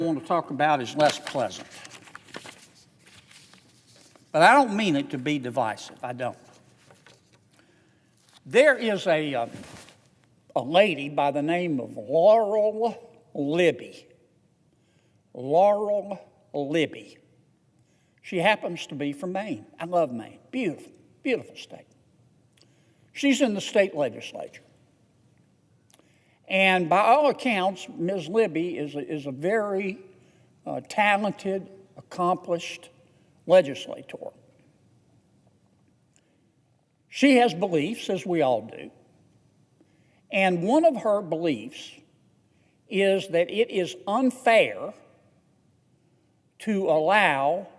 I want to talk about is less pleasant. But I don't mean it to be divisive. I don't. There is a lady by the name of Laurel Libby. Laurel Libby. She happens to be from Maine. I love Maine. Beautiful, beautiful state. She's in the state legislature. And by all accounts, Ms. Libby is a very talented, accomplished legislator. She has beliefs, as we all do. And one of her beliefs is that it is unfair to allow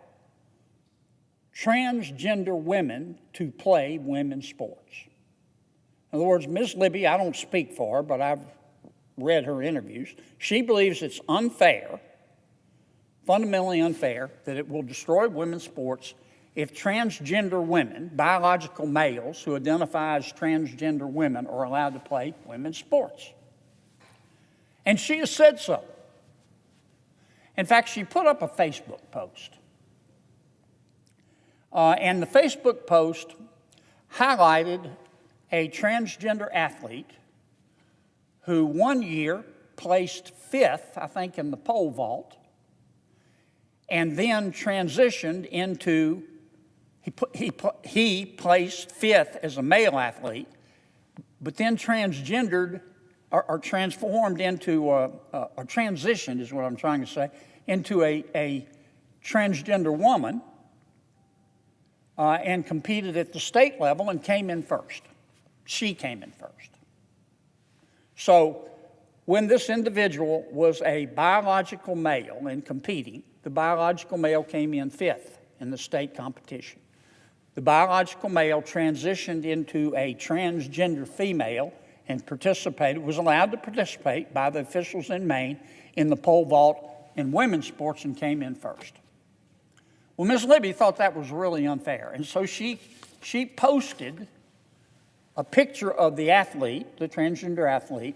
transgender women to play women's sports. In other words, Ms. Libby, I don't speak for her, but I've read her interviews. She believes it's unfair, fundamentally unfair, that it will destroy women's sports if transgender women, biological males who identify as transgender women, are allowed to play women's sports. And she has said so. In fact, she put up a Facebook post. And the Facebook post highlighted a transgender athlete who one year placed 5th, I think, in the pole vault, and then transitioned into, he placed 5th as a male athlete, but then transgendered or transformed into, or transitioned is what I'm trying to say, into a transgender woman and competed at the state level and came in first. She came in first. So when this individual was a biological male and competing, the biological male came in 5th in the state competition. The biological male transitioned into a transgender female and was allowed to participate by the officials in Maine in the pole vault in women's sports and came in first. Well, Ms. Libby thought that was really unfair, and so she posted a picture of the athlete, the transgender athlete,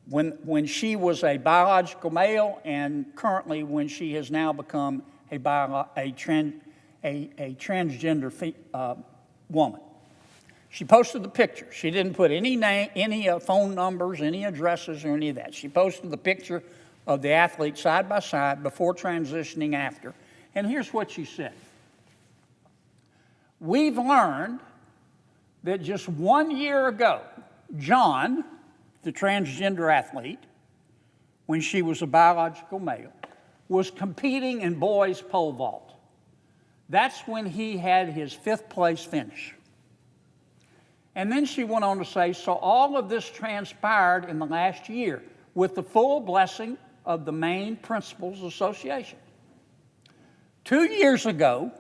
when she was a biological male, and currently when she has now become a transgender woman. She posted the picture. She didn't put any name, any phone numbers, any addresses, or any of that. She posted the picture of the athlete side by side before transitioning after. And here's what she said. We've learned that just 1 year ago, John, the transgender athlete, when she was a biological male, was competing in boys' pole vault. That's when he had his 5th place finish. And then she went on to say, so all of this transpired in the last year with the full blessing of the Maine Principals Association. 2 years ago,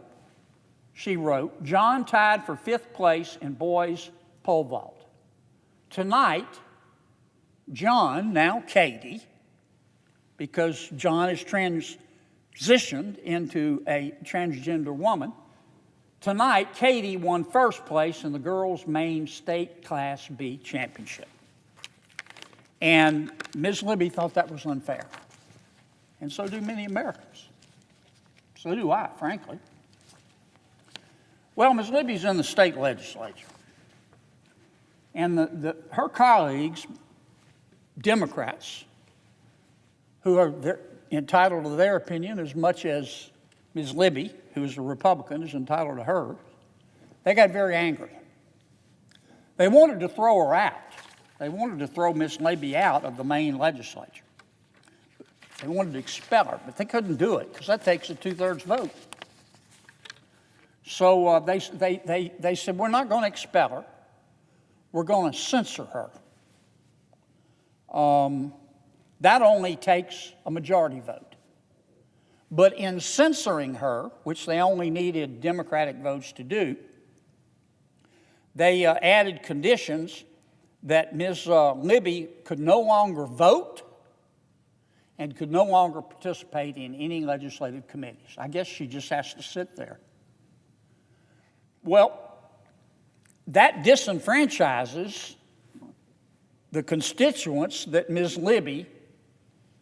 she wrote, John tied for 5th place in boys' pole vault. Tonight, John, now Katie, because John is transitioned into a transgender woman, tonight Katie won 1st place in the girls' Maine State Class B Championship. And Ms. Libby thought that was unfair. And so do many Americans. So do I, frankly. Well, Ms. Libby's in the state legislature. And her colleagues, Democrats, who are entitled to their opinion as much as Ms. Libby, who is a Republican, is entitled to hers, they got very angry. They wanted to throw her out. They wanted to throw Ms. Libby out of the Maine legislature. They wanted to expel her, but they couldn't do it because that takes a 2/3 vote. So they said, we're not going to expel her. We're going to censor her. That only takes a majority vote. But in censoring her, which they only needed Democratic votes to do, they added conditions that Ms. Libby could no longer vote and could no longer participate in any legislative committees. I guess she just has to sit there. Well, that disenfranchises the constituents that Ms. Libby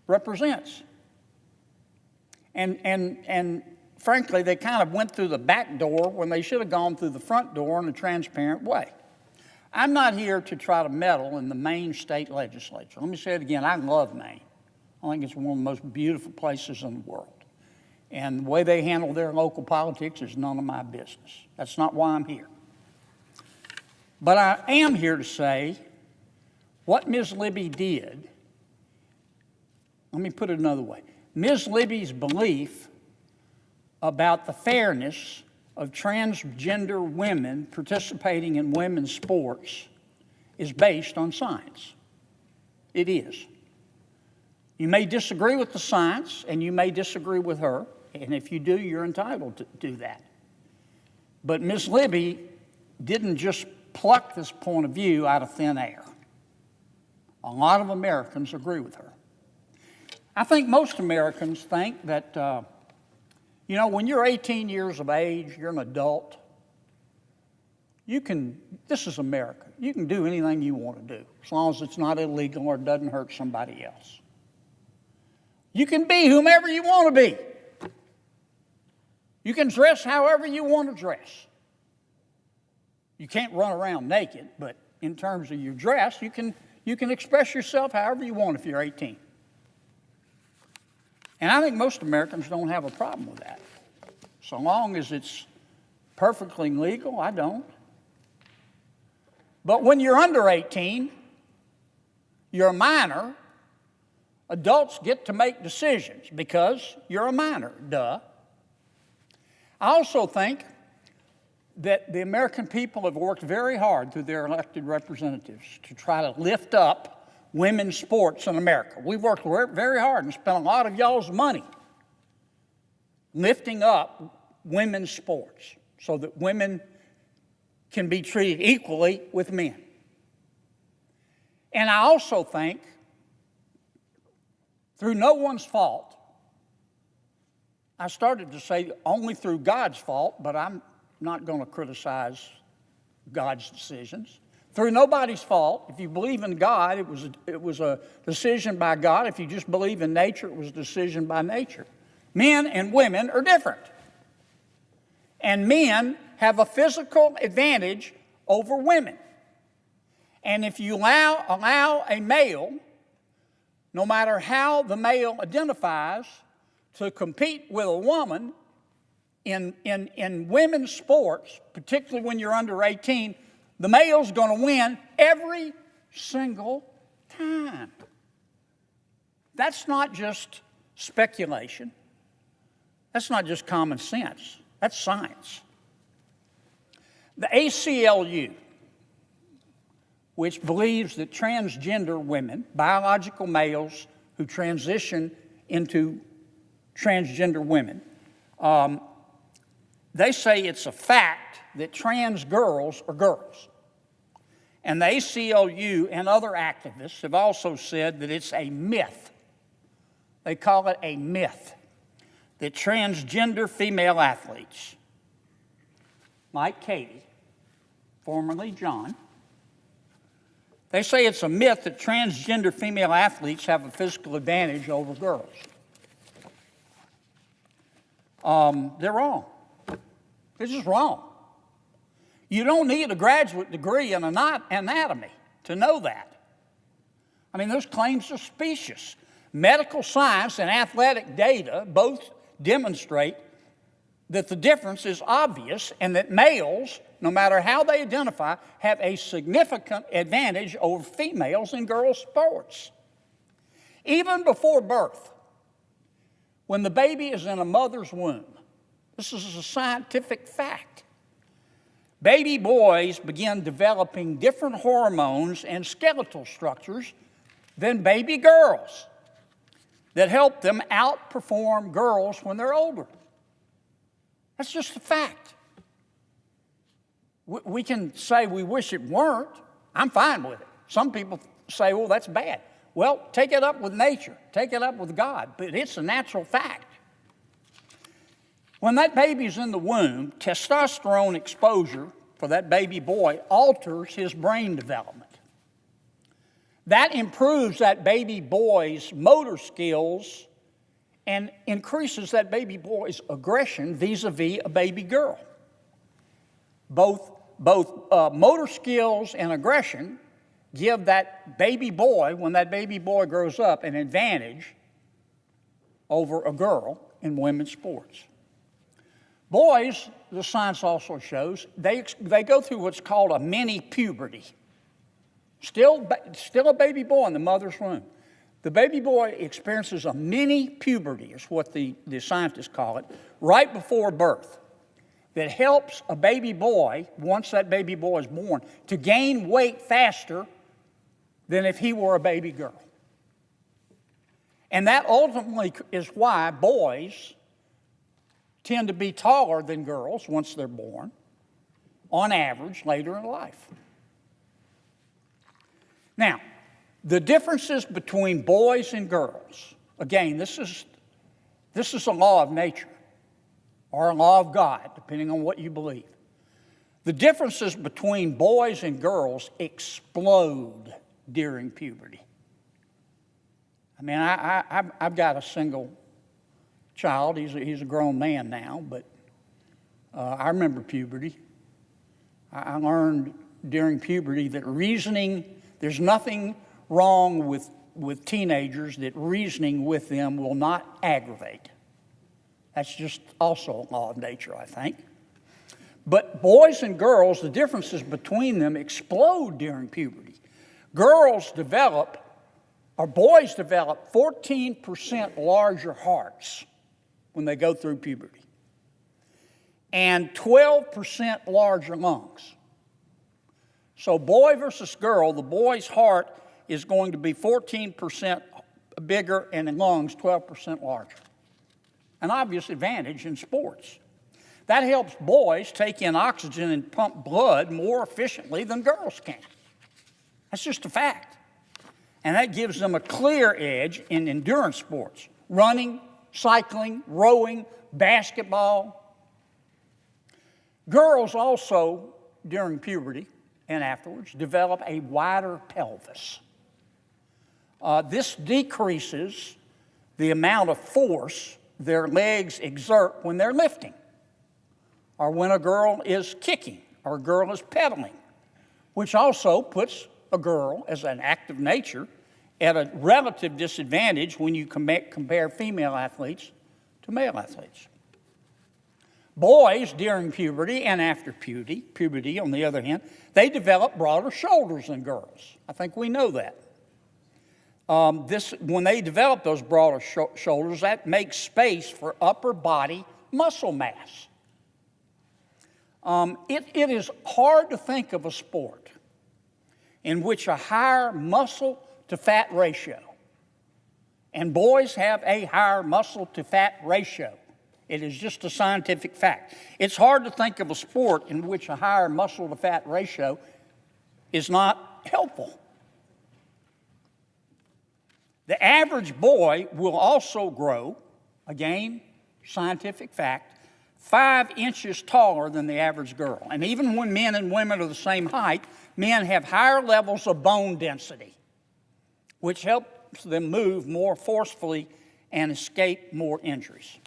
represents. And frankly, they kind of went through the back door when they should have gone through the front door in a transparent way. I'm not here to try to meddle in the Maine state legislature. Let me say it again, I love Maine. I think it's one of the most beautiful places in the world. And the way they handle their local politics is none of my business. That's not why I'm here. But I am here to say what Ms. Libby did. Let me put it another way. Ms. Libby's belief about the fairness of transgender women participating in women's sports is based on science. It is. You may disagree with the science, and you may disagree with her, and if you do, you're entitled to do that. But Ms. Libby didn't just pluck this point of view out of thin air. A lot of Americans agree with her. I think most Americans think that, when you're 18 years of age, you're an adult, this is America, you can do anything you want to do, as long as it's not illegal or doesn't hurt somebody else. You can be whomever you want to be. You can dress however you want to dress. You can't run around naked, but in terms of your dress, you can express yourself however you want if you're 18. And I think most Americans don't have a problem with that. So long as it's perfectly legal, I don't. But when you're under 18, you're a minor, adults get to make decisions because you're a minor, duh. I also think that the American people have worked very hard through their elected representatives to try to lift up women's sports in America. We've worked very hard and spent a lot of y'all's money lifting up women's sports so that women can be treated equally with men. And I also think, through no one's fault, I started to say only through God's fault, but I'm not going to criticize God's decisions. Through nobody's fault. If you believe in God, it was a decision by God. If you just believe in nature, it was a decision by nature. Men and women are different. And men have a physical advantage over women. And if you allow a male, no matter how the male identifies, to compete with a woman in women's sports, particularly when you're under 18, the male's going to win every single time. That's not just speculation. That's not just common sense. That's science. The ACLU, which believes that transgender women, biological males who transition into transgender women, they say it's a fact that trans girls are girls. And the ACLU and other activists have also said that it's a myth. They call it a myth that transgender female athletes, like Katie, formerly John, they say it's a myth that transgender female athletes have a physical advantage over girls. They're wrong. This is wrong. You don't need a graduate degree in anatomy to know that. I mean, those claims are specious. Medical science and athletic data both demonstrate that the difference is obvious and that males, no matter how they identify, have a significant advantage over females in girls' sports. Even before birth, when the baby is in a mother's womb, this is a scientific fact, baby boys begin developing different hormones and skeletal structures than baby girls that help them outperform girls when they're older. That's just a fact. We can say we wish it weren't. I'm fine with it. Some people say, well, that's bad. Well, take it up with nature. Take it up with God. But it's a natural fact. When that baby's in the womb, testosterone exposure for that baby boy alters his brain development. That improves that baby boy's motor skills and increases that baby boy's aggression vis-a-vis a baby girl. Both motor skills and aggression give that baby boy, when that baby boy grows up, an advantage over a girl in women's sports. Boys, the science also shows, they go through what's called a mini puberty. Still a baby boy in the mother's womb. The baby boy experiences a mini puberty, is what the scientists call it, right before birth, that helps a baby boy, once that baby boy is born, to gain weight faster than if he were a baby girl. And that ultimately is why boys tend to be taller than girls once they're born, on average, later in life. Now, the differences between boys and girls, again, this is a law of nature, or a law of God, depending on what you believe. The differences between boys and girls explode during puberty. I mean, I've got a single child. He's a grown man now, but I remember puberty. I learned during puberty that there's nothing wrong with teenagers, that reasoning with them will not aggravate. That's just also a law of nature, I think. But boys and girls, the differences between them explode during puberty. Boys develop 14% larger hearts when they go through puberty, and 12% larger lungs. So boy versus girl, the boy's heart is going to be 14% bigger and the lungs 12% larger. An obvious advantage in sports. That helps boys take in oxygen and pump blood more efficiently than girls can. That's just a fact. And that gives them a clear edge in endurance sports: running, cycling, rowing, basketball. Girls also, during puberty and afterwards, develop a wider pelvis. This decreases the amount of force their legs exert when they're lifting, or when a girl is kicking, or a girl is pedaling, which also puts a girl, as an act of nature, at a relative disadvantage when you compare female athletes to male athletes. Boys, during puberty and after puberty, on the other hand, they develop broader shoulders than girls. I think we know that. When they develop those broader shoulders, that makes space for upper body muscle mass. It is hard to think of a sport in which a higher muscle to fat ratio, and boys have a higher muscle to fat ratio. It is just a scientific fact. It's hard to think of a sport in which a higher muscle to fat ratio is not helpful. The average boy will also grow, again, scientific fact, 5 inches taller than the average girl. And even when men and women are the same height, men have higher levels of bone density, which helps them move more forcefully and escape more injuries.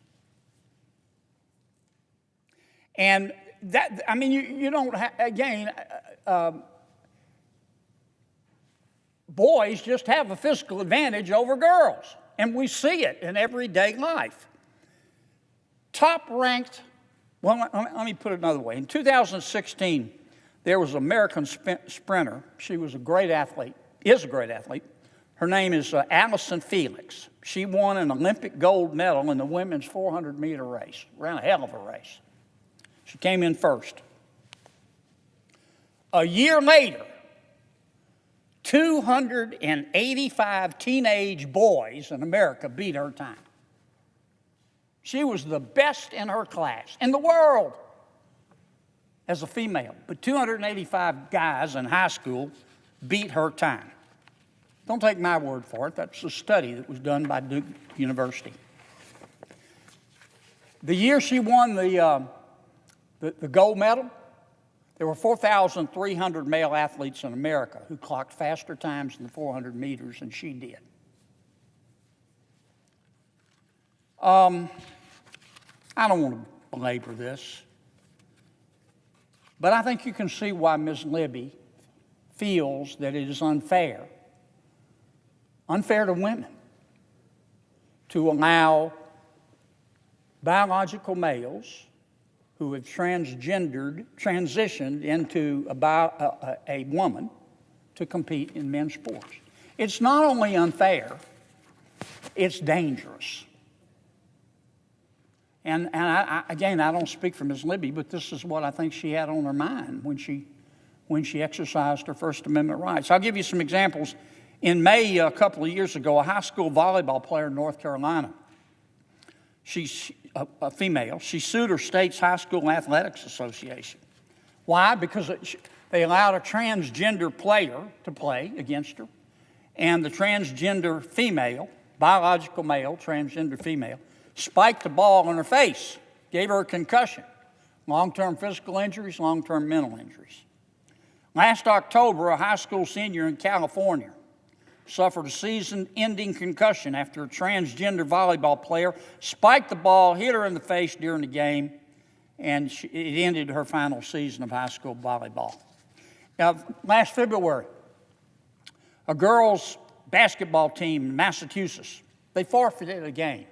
And that, I mean, you don't have, again, boys just have a physical advantage over girls, and we see it in everyday life. Top-ranked, well, let me put it another way. In 2016, there was an American sprinter. She was a great athlete, is a great athlete. Her name is Allison Felix. She won an Olympic gold medal in the women's 400-meter race. Ran a hell of a race. She came in first. A year later, 285 teenage boys in America beat her time. She was the best in her class, in the world, as a female. But 285 guys in high school beat her time. Don't take my word for it. That's a study that was done by Duke University. The year she won the gold medal, There were 4,300 male athletes in America who clocked faster times in the 400 meters than she did. I don't want to belabor this, but I think you can see why Ms. Libby feels that it is unfair to women to allow biological males who have transitioned into a woman to compete in men's sports. It's not only unfair, it's dangerous. And again, I don't speak for Ms. Libby, but this is what I think she had on her mind when she exercised her First Amendment rights. I'll give you some examples. In May, a couple of years ago, a high school volleyball player in North Carolina, she's a female, she sued her state's high school athletics association. Why? Because they allowed a transgender player to play against her, and the transgender female, biological male, transgender female, spiked the ball in her face, gave her a concussion, long-term physical injuries, long-term mental injuries. Last October, a high school senior in California suffered a season-ending concussion after a transgender volleyball player spiked the ball, hit her in the face during the game, and it ended her final season of high school volleyball. Now, last February, a girls' basketball team in Massachusetts, they forfeited a game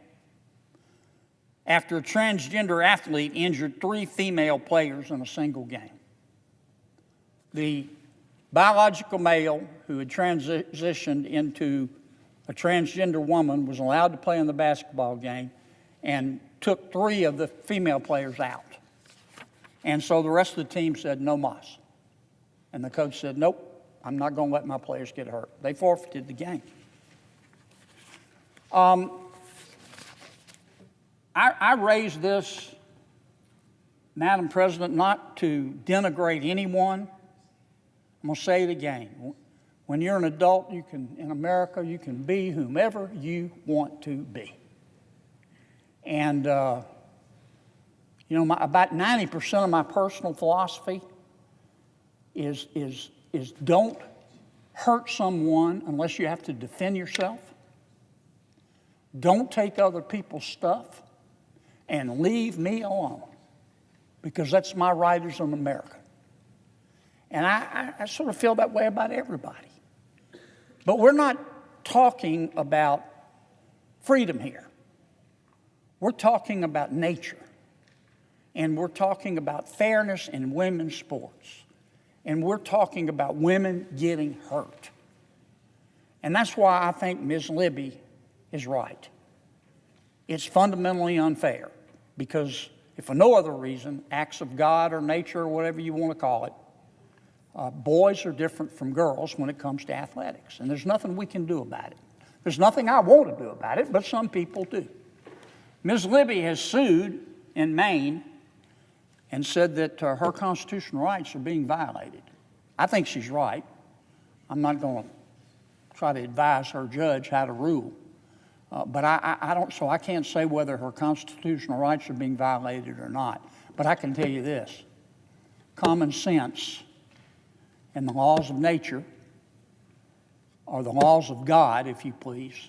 after a transgender athlete injured 3 female players in a single game. The biological male who had transitioned into a transgender woman was allowed to play in the basketball game and took 3 of the female players out. And so the rest of the team said, no mas. And the coach said, nope, I'm not going to let my players get hurt. They forfeited the game. I raised this, Madam President, not to denigrate anyone. I'm going to say it again. When you're an adult, in America, you can be whomever you want to be. And, about 90% of my personal philosophy is don't hurt someone unless you have to defend yourself. Don't take other people's stuff, and leave me alone, because that's my right as an American. And I sort of feel that way about everybody. But we're not talking about freedom here. We're talking about nature. And we're talking about fairness in women's sports. And we're talking about women getting hurt. And that's why I think Ms. Libby is right. It's fundamentally unfair because, if for no other reason, acts of God or nature or whatever you want to call it, boys are different from girls when it comes to athletics. And there's nothing we can do about it. There's nothing I want to do about it, but some people do. Ms. Libby has sued in Maine and said that her constitutional rights are being violated. I think she's right. I'm not going to try to advise her judge how to rule. But I can't say whether her constitutional rights are being violated or not. But I can tell you this: common sense and the laws of nature, or the laws of God, if you please,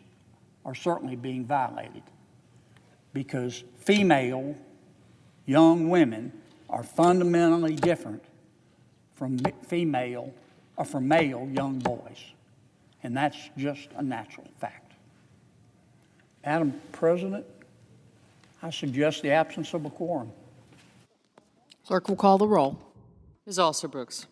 are certainly being violated, because female young women are fundamentally different from male young boys, and that's just a natural fact. Madam President, I suggest the absence of a quorum. Clerk will call the roll. Ms. Alsterbrooks.